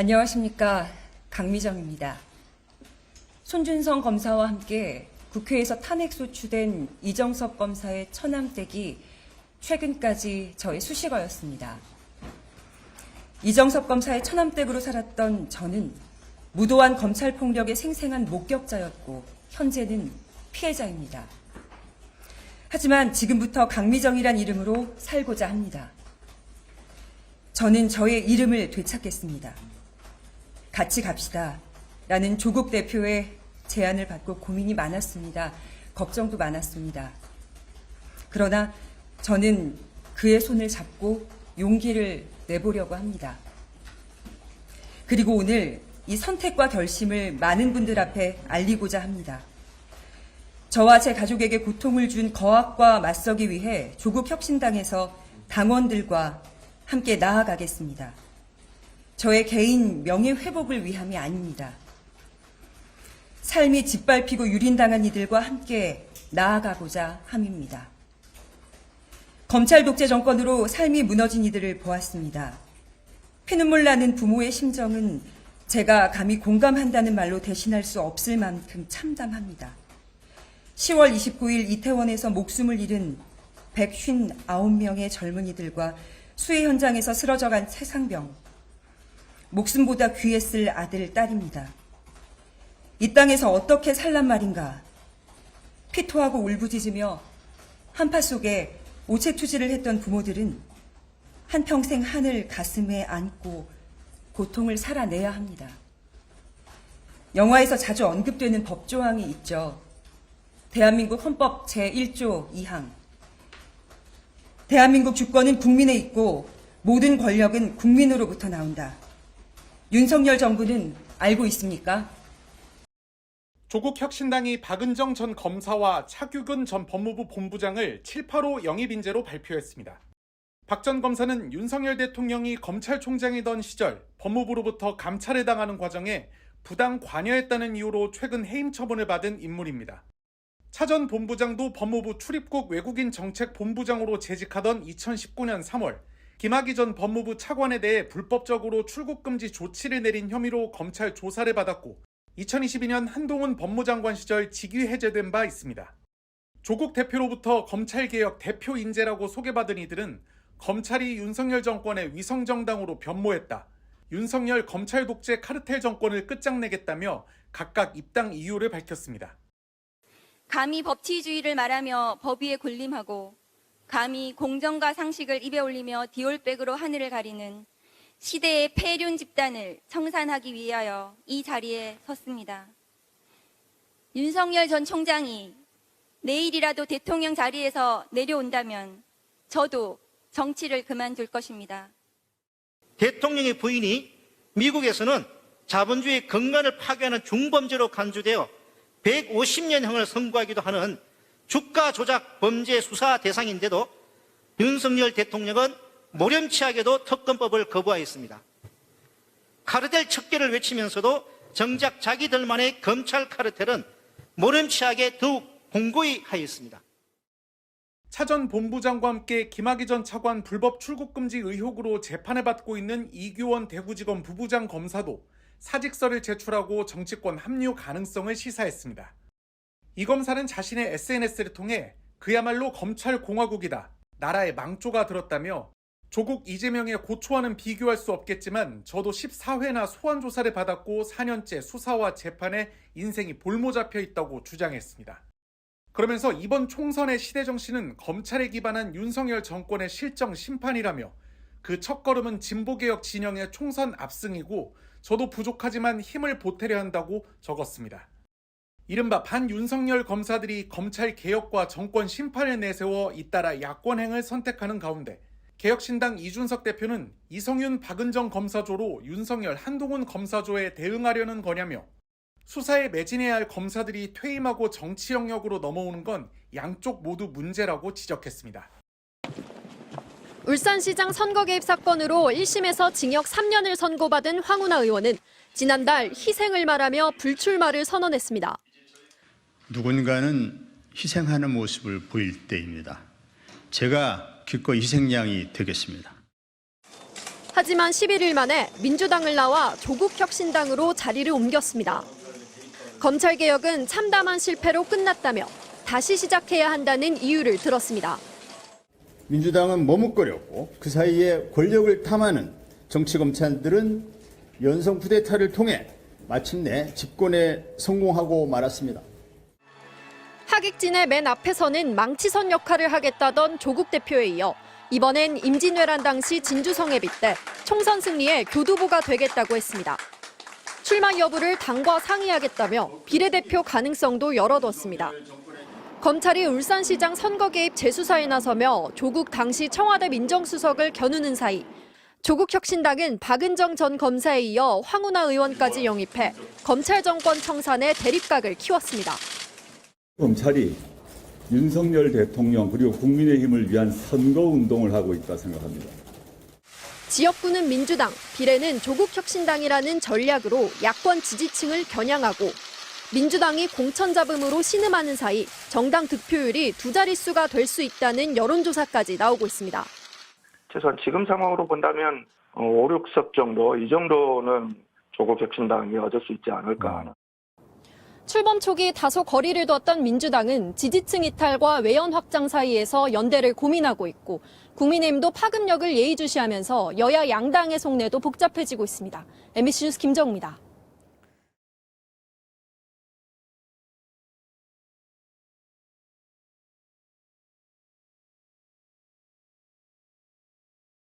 안녕하십니까. 강미정입니다. 손준성 검사와 함께 국회에서 탄핵소추된 이정섭 검사의 처남댁이 최근까지 저의 수식어였습니다. 이정섭 검사의 처남댁으로 살았던 저는 무도한 검찰폭력의 생생한 목격자였고 현재는 피해자입니다. 하지만 지금부터 강미정이란 이름으로 살고자 합니다. 저는 저의 이름을 되찾겠습니다. 같이 갑시다 라는 조국 대표의 제안을 받고 고민이 많았습니다. 걱정도 많았습니다. 그러나 저는 그의 손을 잡고 용기를 내보려고 합니다. 그리고 오늘 이 선택과 결심을 많은 분들 앞에 알리고자 합니다. 저와 제 가족에게 고통을 준 거악과 맞서기 위해 조국혁신당에서 당원들과 함께 나아가겠습니다. 저의 개인 명예회복을 위함이 아닙니다. 삶이 짓밟히고 유린당한 이들과 함께 나아가고자 함입니다. 검찰 독재 정권으로 삶이 무너진 이들을 보았습니다. 피눈물 나는 부모의 심정은 제가 감히 공감한다는 말로 대신할 수 없을 만큼 참담합니다. 10월 29일 이태원에서 목숨을 잃은 159명의 젊은이들과 수해 현장에서 쓰러져간 새상병, 목숨보다 귀했을 아들, 딸입니다. 이 땅에서 어떻게 살란 말인가. 피토하고 울부짖으며 한파 속에 오체투지를 했던 부모들은 한평생 하늘 가슴에 안고 고통을 살아내야 합니다. 영화에서 자주 언급되는 법조항이 있죠. 대한민국 헌법 제1조 2항. 대한민국 주권은 국민에 있고 모든 권력은 국민으로부터 나온다. 윤석열 정부는 알고 있습니까? 조국 혁신당이 박은정 전 검사와 차규근 전 법무부 본부장을 7.85 영입인재로 발표했습니다. 박 전 검사는 윤석열 대통령이 검찰총장이던 시절 법무부로부터 감찰에 당하는 과정에 부당 관여했다는 이유로 최근 해임 처분을 받은 인물입니다. 차 전 본부장도 법무부 출입국 외국인 정책 본부장으로 재직하던 2019년 3월 김학의 전 법무부 차관에 대해 불법적으로 출국금지 조치를 내린 혐의로 검찰 조사를 받았고 2022년 한동훈 법무장관 시절 직위 해제된 바 있습니다. 조국 대표로부터 검찰개혁 대표 인재라고 소개받은 이들은 검찰이 윤석열 정권의 위성정당으로 변모했다. 윤석열 검찰 독재 카르텔 정권을 끝장내겠다며 각각 입당 이유를 밝혔습니다. 감히 법치주의를 말하며 법 위에 군림하고 감히 공정과 상식을 입에 올리며 디올백으로 하늘을 가리는 시대의 폐륜 집단을 청산하기 위하여 이 자리에 섰습니다. 윤석열 전 총장이 내일이라도 대통령 자리에서 내려온다면 저도 정치를 그만둘 것입니다. 대통령의 부인이 미국에서는 자본주의 근간을 파괴하는 중범죄로 간주되어 150년형을 선고하기도 하는 주가 조작 범죄 수사 대상인데도 윤석열 대통령은 모렴치하게도 특검법을 거부하였습니다. 카르텔 척결을 외치면서도 정작 자기들만의 검찰 카르텔은 모렴치하게 더욱 공고히 하였습니다. 차 전 본부장과 함께 김학의 전 차관 불법 출국금지 의혹으로 재판을 받고 있는 이규원 대구지검 부부장 검사도 사직서를 제출하고 정치권 합류 가능성을 시사했습니다. 이 검사는 자신의 SNS를 통해 그야말로 검찰공화국이다, 나라의 망조가 들었다며 조국 이재명의 고초와는 비교할 수 없겠지만 저도 14회나 소환조사를 받았고 4년째 수사와 재판에 인생이 볼모 잡혀 있다고 주장했습니다. 그러면서 이번 총선의 시대정신은 검찰에 기반한 윤석열 정권의 실정 심판이라며 그 첫걸음은 진보개혁 진영의 총선 압승이고 저도 부족하지만 힘을 보태려 한다고 적었습니다. 이른바 반윤석열 검사들이 검찰 개혁과 정권 심판을 내세워 잇따라 야권행을 선택하는 가운데 개혁신당 이준석 대표는 이성윤 박은정 검사조로 윤석열 한동훈 검사조에 대응하려는 거냐며 수사에 매진해야 할 검사들이 퇴임하고 정치 영역으로 넘어오는 건 양쪽 모두 문제라고 지적했습니다. 울산시장 선거 개입 사건으로 1심에서 징역 3년을 선고받은 황운하 의원은 지난달 희생을 말하며 불출마를 선언했습니다. 누군가는 희생하는 모습을 보일 때입니다. 제가 기꺼이 희생양이 되겠습니다. 하지만 11일 만에 민주당을 나와 조국혁신당으로 자리를 옮겼습니다. 검찰개혁은 참담한 실패로 끝났다며 다시 시작해야 한다는 이유를 들었습니다. 민주당은 머뭇거렸고 그 사이에 권력을 탐하는 정치검찰들은 연성 쿠데타를 통해 마침내 집권에 성공하고 말았습니다. 하객진의 맨 앞에서는 망치선 역할을 하겠다던 조국 대표에 이어 이번엔 임진왜란 당시 진주성에 빗대 총선 승리에 교두보가 되겠다고 했습니다. 출마 여부를 당과 상의하겠다며 비례대표 가능성도 열어뒀습니다. 검찰이 울산시장 선거 개입 재수사에 나서며 조국 당시 청와대 민정수석을 겨누는 사이 조국혁신당은 박은정 전 검사에 이어 황운하 의원까지 영입해 검찰 정권 청산의 대립각을 키웠습니다. 검찰이 윤석열 대통령 그리고 국민의힘을 위한 선거운동을 하고 있다 생각합니다. 지역구는 민주당, 비례는 조국혁신당이라는 전략으로 야권 지지층을 겨냥하고 민주당이 공천 잡음으로 신음하는 사이 정당 득표율이 2자릿수가 될 수 있다는 여론조사까지 나오고 있습니다. 최소한 지금 상황으로 본다면 5, 6석 정도, 이 정도는 조국혁신당이 얻을 수 있지 않을까 하는. 출범 초기 다소 거리를 뒀던 민주당은 지지층 이탈과 외연 확장 사이에서 연대를 고민하고 있고 국민의힘도 파급력을 예의주시하면서 여야 양당의 속내도 복잡해지고 있습니다. MBC 뉴스 김정우입니다.